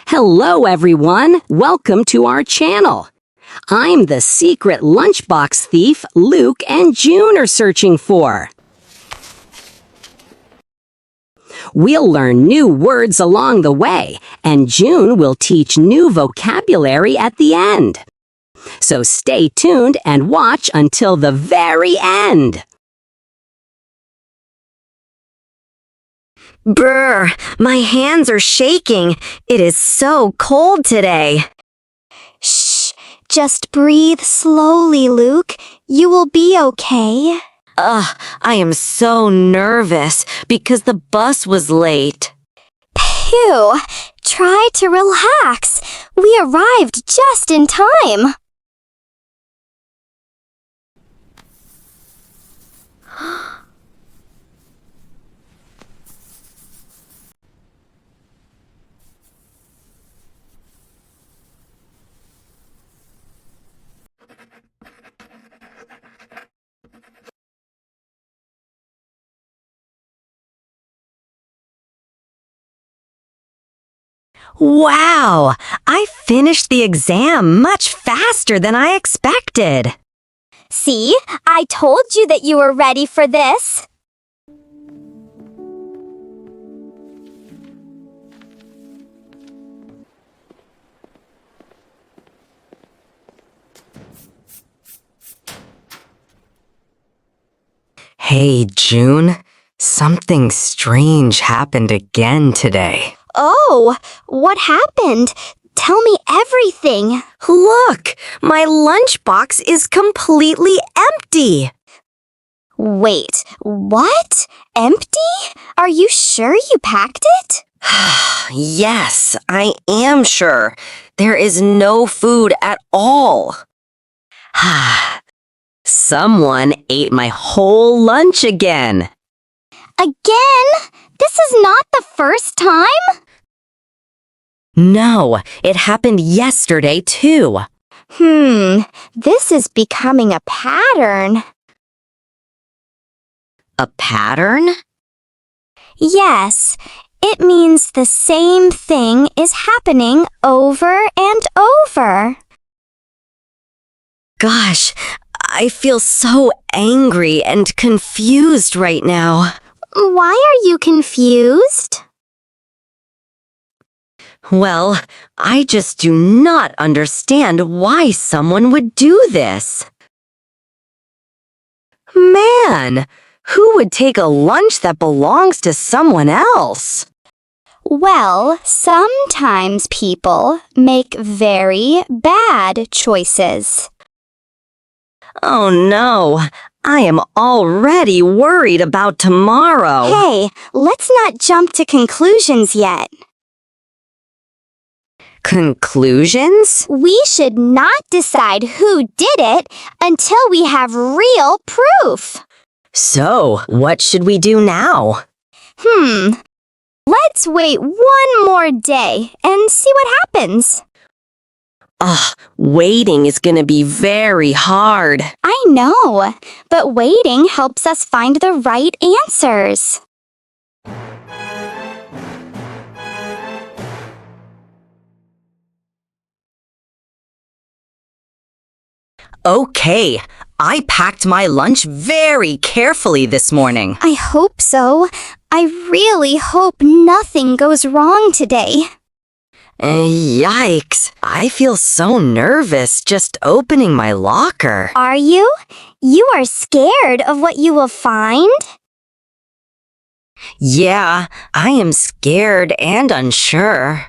Hello, everyone. Welcome to our channel. I'm the secret lunchbox thief Luke and June are searching for. We'll learn new words along the way, and June will teach new vocabulary at the end. So stay tuned and watch until the very end. Brr, my hands are shaking. It is so cold today. Shh, just breathe slowly, Luke. You will be okay. I am so nervous because the bus was late. Phew, try to relax. We arrived just in time. Wow, I finished the exam much faster than I expected. See, I told you that you were ready for this. Hey, June, something strange happened again today. Oh, what happened? Tell me everything. Look, my lunchbox is completely empty. Wait, what? Empty? Are you sure you packed it? Yes, I am sure. There is no food at all. Someone ate my whole lunch again. Again? This is not the first time? No, it happened yesterday too. This is becoming a pattern. A pattern? Yes, it means the same thing is happening over and over. Gosh, I feel so angry and confused right now. Why are you confused? Well, I just do not understand why someone would do this. Man, who would take a lunch that belongs to someone else? Well, sometimes people make very bad choices. Oh no, I am already worried about tomorrow. Hey, let's not jump to conclusions yet. Conclusions? We should not decide who did it until we have real proof. So, what should we do now? Let's wait one more day and see what happens. Waiting is gonna be very hard. I know, but waiting helps us find the right answers. Okay, I packed my lunch very carefully this morning. I hope so. I really hope nothing goes wrong today. Yikes, I feel so nervous just opening my locker. Are you? You are scared of what you will find? Yeah, I am scared and unsure.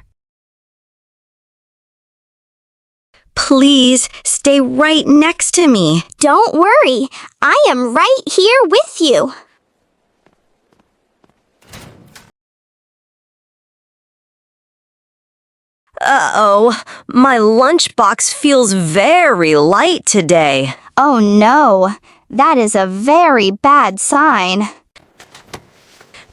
Please stay right next to me. Don't worry, I am right here with you. Uh-oh, my lunchbox feels very light today. Oh no, that is a very bad sign.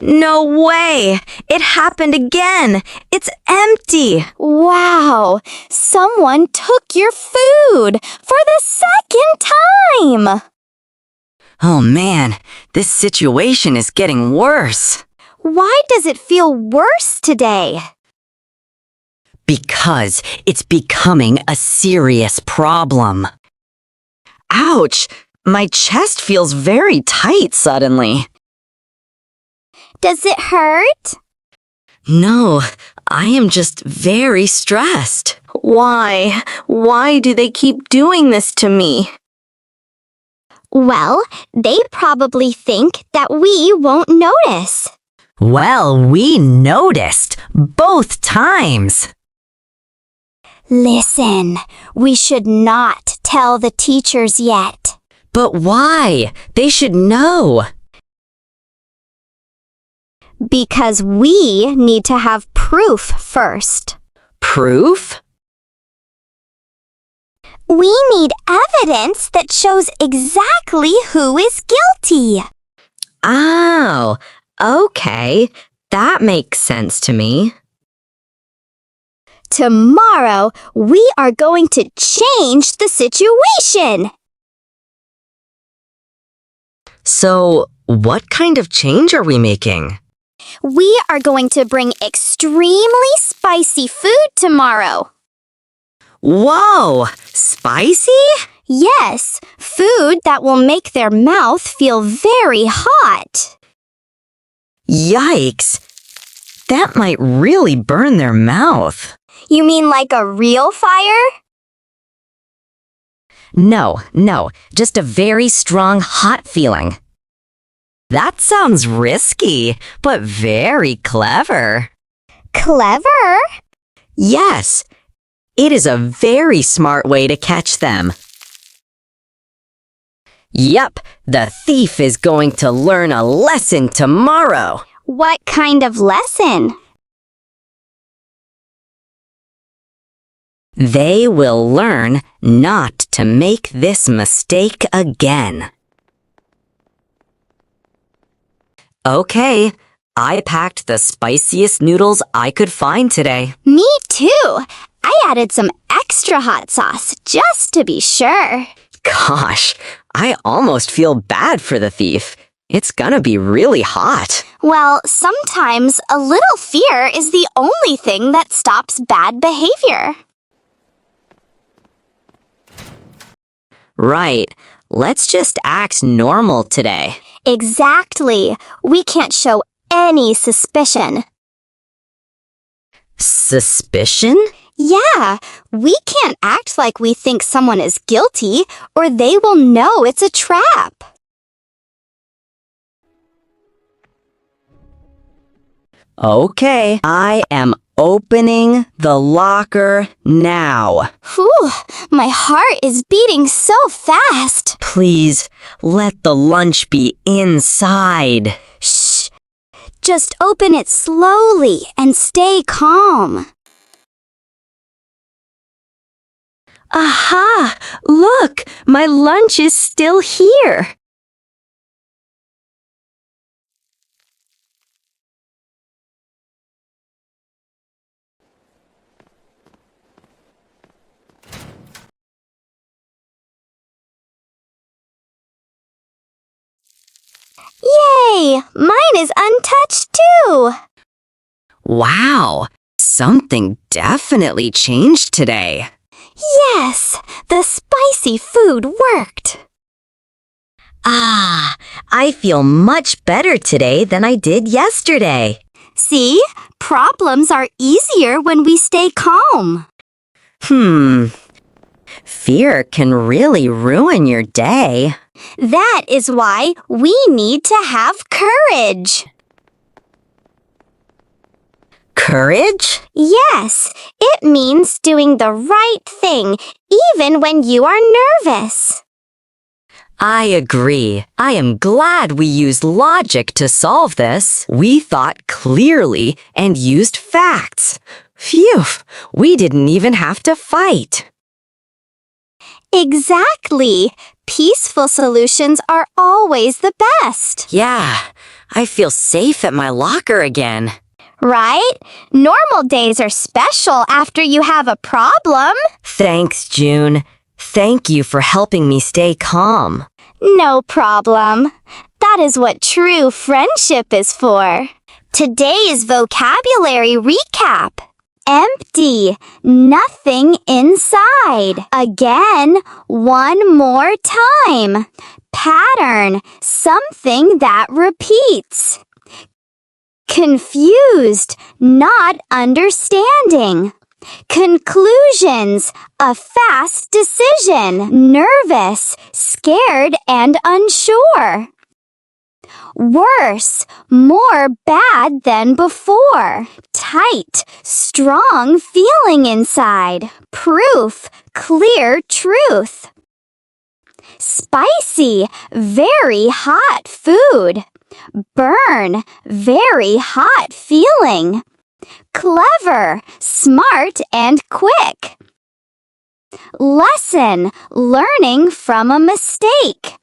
No way! It happened again! It's empty! Wow, someone took your food for the second time! Oh man, this situation is getting worse. Why does it feel worse today? Because it's becoming a serious problem. Ouch! My chest feels very tight suddenly. Does it hurt? No, I am just very stressed. Why? Why do they keep doing this to me? Well, they probably think that we won't notice. Well, we noticed both times. Listen, we should not tell the teachers yet. But why? They should know. Because we need to have proof first. Proof? We need evidence that shows exactly who is guilty. Oh, okay. That makes sense to me. Tomorrow, we are going to change the situation. So, what kind of change are we making? We are going to bring extremely spicy food tomorrow. Whoa! Spicy? Yes, food that will make their mouth feel very hot. Yikes! That might really burn their mouth. You mean like a real fire? No, just a very strong hot feeling. That sounds risky, but very clever. Clever? Yes, it is a very smart way to catch them. Yep, the thief is going to learn a lesson tomorrow. What kind of lesson? They will learn not to make this mistake again. Okay, I packed the spiciest noodles I could find today. Me too. I added some extra hot sauce just to be sure. Gosh, I almost feel bad for the thief. It's gonna be really hot. Well, sometimes a little fear is the only thing that stops bad behavior. Right, let's just act normal today. Exactly. We can't show any suspicion. Suspicion? Yeah, we can't act like we think someone is guilty, or they will know it's a trap. Okay, I am opening the locker now. Whew, my heart is beating so fast. Please, let the lunch be inside. Shh. Just open it slowly and stay calm. Aha! Look, my lunch is still here. Yay! Mine is untouched too. Wow, something definitely changed today. Yes, the spicy food worked. Ah, I feel much better today than I did yesterday. See, problems are easier when we stay calm. Fear can really ruin your day. That is why we need to have courage. Courage? Yes, it means doing the right thing even when you are nervous. I agree. I am glad we used logic to solve this. We thought clearly and used facts. Phew, we didn't even have to fight. Exactly. Peaceful solutions are always the best. Yeah, I feel safe at my locker again. Right? Normal days are special after you have a problem. Thanks, June. Thank you for helping me stay calm. No problem. That is what true friendship is for. Today's vocabulary recap. Empty. Nothing inside. Again, one more time. Pattern. Something that repeats. Confused. Not understanding. Conclusions. A fast decision. Nervous. Scared and unsure. Worse, more bad than before. Tight, strong feeling inside. Proof, clear truth. Spicy, very hot food. Burn, very hot feeling. Clever, smart and quick. Lesson, learning from a mistake.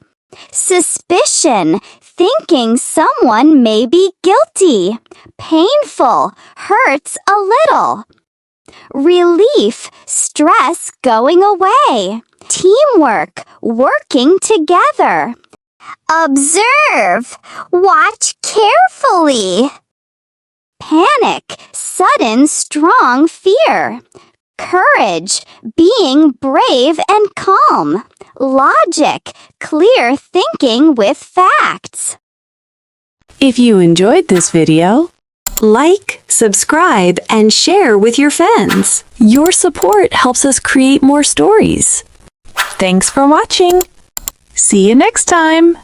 Suspicion, thinking someone may be guilty. Painful, hurts a little. Relief, stress going away. Teamwork, working together. Observe, watch carefully. Panic, sudden strong fear. Courage, being brave and calm. Logic, clear thinking with facts. If you enjoyed this video, like, subscribe, and share with your friends. Your support helps us create more stories. Thanks for watching. See you next time.